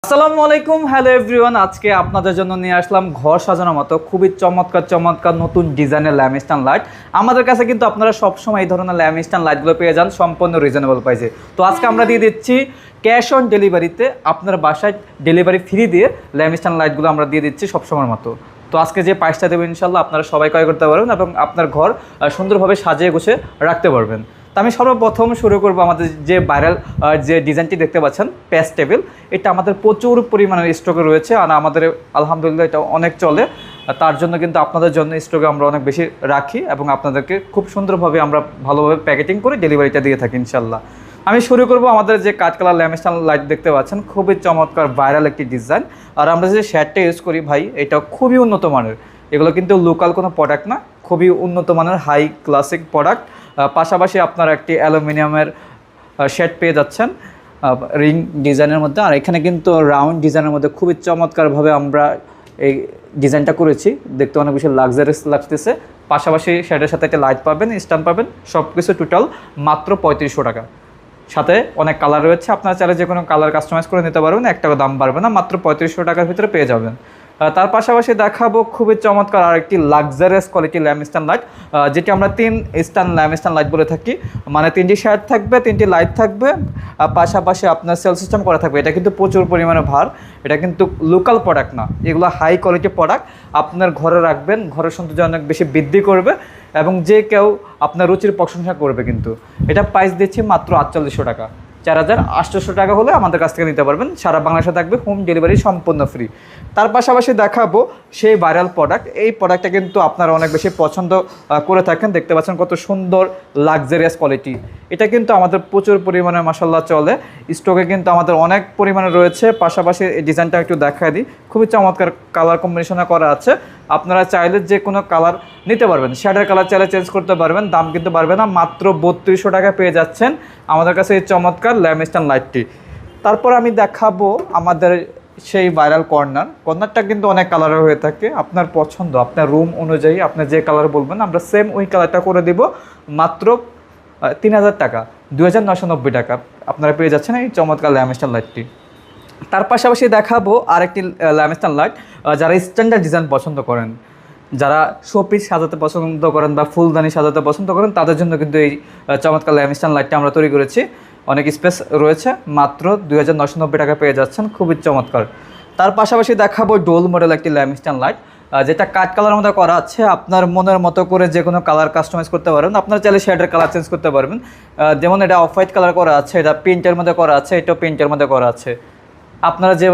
আসসালামু আলাইকুম, hello everyone. আজকে আপনাদের জন্য নিয়ে আসলাম ঘর সাজানোর মতো খুবই চমৎকার চমৎকার নতুন ডিজাইনের ল্যাম্পস্ট্যান্ড লাইট। আমাদের কাছে কিন্তু আপনারা সবসময় এই ধরনের ল্যাম্পস্ট্যান্ড লাইটগুলো পেয়ে যান সম্পূর্ণ রিজনেবল প্রাইসে। তো আজকে আমরা দিয়ে দিচ্ছি ক্যাশ অন ডেলিভারিতে, আপনার বাসায় ডেলিভারি ফ্রি দিয়ে ল্যাম্পস্ট্যান্ড লাইটগুলো আমরা দিয়ে দিচ্ছি সবসময়ের মতো। তো আজকে যে প্রাইসটা দেবেন ইনশাল্লাহ আপনারা সবাই ক্রয় করতে পারবেন এবং আপনার ঘর সুন্দরভাবে সাজিয়ে গুছিয়ে রাখতে পারবেন। তো আমি সর্বপ্রথম শুরু করব আমাদের যে ভাইরাল যে ডিজাইনটি দেখতে পাচ্ছেন পেস্ট টেবিল। এটা আমাদের প্রচুর পরিমাণের স্টকে রয়েছে আর আমাদের আলহামদুলিল্লাহ এটা অনেক চলে। তার জন্য কিন্তু আপনাদের জন্য স্টকে আমরা অনেক বেশি রাখি এবং আপনাদেরকে খুব সুন্দরভাবে আমরা ভালোভাবে প্যাকেটিং করে ডেলিভারিটা দিয়ে থাকি ইনশাল্লাহ। আমি শুরু করব আমাদের যে কাঠ কালার ল্যাম্পস্ট্যান্ড লাইট দেখতে পাচ্ছেন, খুবই চমৎকার ভাইরাল একটি ডিজাইন। আর আমরা যে শেডটা ইউজ করি ভাই, এটা খুবই উন্নত মানের। এগুলো কিন্তু লোকাল কোনো প্রোডাক্ট না, খুবই উন্নত মানের হাই ক্লাসিক প্রোডাক্ট। পাশাপাশি আপনারা একটি অ্যালুমিনিয়ামের শেড পেয়ে যাচ্ছেন রিং ডিজাইনের মধ্যে। আর এখানে কিন্তু রাউন্ড ডিজাইনের মধ্যে খুবই চমৎকারভাবে আমরা এই ডিজাইনটা করেছি, দেখতে অনেক বেশি লাক্সারিয়াস লাগতেছে। পাশাপাশি শেডের সাথে একটা লাইট পাবেন, স্ট্যান্ড পাবেন, সব কিছু টোটাল মাত্র 3500 টাকা। সাথে অনেক কালার রয়েছে, আপনারা চাইলে যে কোনো কালার কাস্টমাইজ করে নিতে পারবেন, এক টাকা দাম বাড়বে না, মাত্র 3500 টাকার ভিতরে পেয়ে যাবেন। তার পাশাপাশি দেখাবো খুবই চমৎকার আরেকটি লাক্সারিয়াস কোয়ালিটি ল্যাম্পস্ট্যান্ড লাইট, যেটি আমরা 3 স্ট্যান্ড ল্যাম্পস্ট্যান্ড লাইট বলে থাকি। মানে 3টি শেড থাকবে, 3টি লাইট থাকবে, পাশাপাশি আপনার সেল সিস্টেম করা থাকবে। এটা কিন্তু প্রচুর পরিমাণে ভার, এটা কিন্তু লোকাল প্রোডাক্ট না, এগুলো হাই কোয়ালিটি প্রোডাক্ট। আপনার ঘরে রাখবেন, ঘরের সৌন্দর্য অনেক বেশি বৃদ্ধি করবে এবং যে কেউ আপনার রুচির প্রশংসা করবে। কিন্তু এটা প্রাইস দিচ্ছি মাত্র 4800 টাকা। 4800 টাকা হলে আমাদের কাছ থেকে নিতে পারবেন। সারা বাংলাদেশে থাকবে হোম ডেলিভারি সম্পূর্ণ ফ্রি। তার পাশাপাশি দেখাবো সেই ভাইরাল প্রোডাক্ট। এই প্রোডাক্টটা কিন্তু আপনারা অনেক বেশি পছন্দ করে থাকেন, দেখতে পাচ্ছেন কত সুন্দর লাক্সারিয়াস কোয়ালিটি। এটা কিন্তু আমাদের প্রচুর পরিমাণে মাশাআল্লাহ চলে, স্টকে কিন্তু আমাদের অনেক পরিমাণে রয়েছে। পাশাপাশি এই ডিজাইনটা একটু দেখায় দিই, খুবই চমৎকার কালার কম্বিনেশনে করা আছে। আপনারা চাইলে যে কোনো কালার নিতে পারবেন, শেডের কালার চাইলে চেঞ্জ করতে পারবেন, দাম কিন্তু বাড়বে না। মাত্র 3200 টাকা পেয়ে যাচ্ছেন আমাদের কাছে এই চমৎকার ল্যাম্পস্ট্যান্ড লাইটটি। তারপর আমি দেখাবো আমাদের সেই ভাইরাল কর্নারটা কিন্তু অনেক কালারের হয়ে থাকে। আপনার পছন্দ, আপনার রুম অনুযায়ী আপনি যে কালার বলবেন আমরা সেম ওই কালারটা করে দিব। মাত্র 3000 টাকা, 2990 টাকা আপনারা পেয়ে যাচ্ছেন এই চমৎকার ল্যাম্পস্ট্যান্ড লাইটটি। তার পাশাপাশি দেখাবো আরেকটি ল্যাম্পস্ট্যান্ড লাইট, যারা স্ট্যান্ডার্ড ডিজাইন পছন্দ করেন, যারা শোপিস সাজাতে পছন্দ করেন বা ফুলদানি সাজাতে পছন্দ করেন, তাদের জন্য কিন্তু এই চমৎকার ল্যাম্পস্ট্যান্ড লাইটটা আমরা তৈরি করেছি। অনেক স্পেস রয়েছে, মাত্র 2990 টাকা পেয়ে যাচ্ছেন, খুবই চমৎকার। তার পাশাপাশি দেখাবো ডোল মডেল একটি ল্যাম্পস্ট্যান্ড লাইট, যেটা কাঠ কালার মধ্যে করা আছে। আপনার মনের মতো করে যে কোনো কালার কাস্টমাইজ করতে পারবেন, আপনারা চাইলে শেডের কালার চেঞ্জ করতে পারবেন। যেমন এটা অফ হোয়াইট কালার করা আছে, এটা প্রিন্টের মধ্যে করা আছে, এটাও প্রিন্টের মধ্যে করা আছে। আপনারা যে